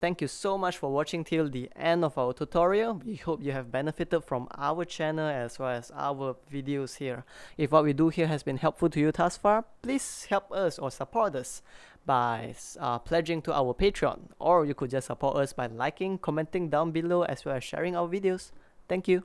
Thank you so much for watching till the end of our tutorial. We hope you have benefited from our channel as well as our videos here. If what we do here has been helpful to you thus far, please help us or support us by pledging to our Patreon, or you could just support us by liking, commenting down below as well as sharing our videos. Thank you.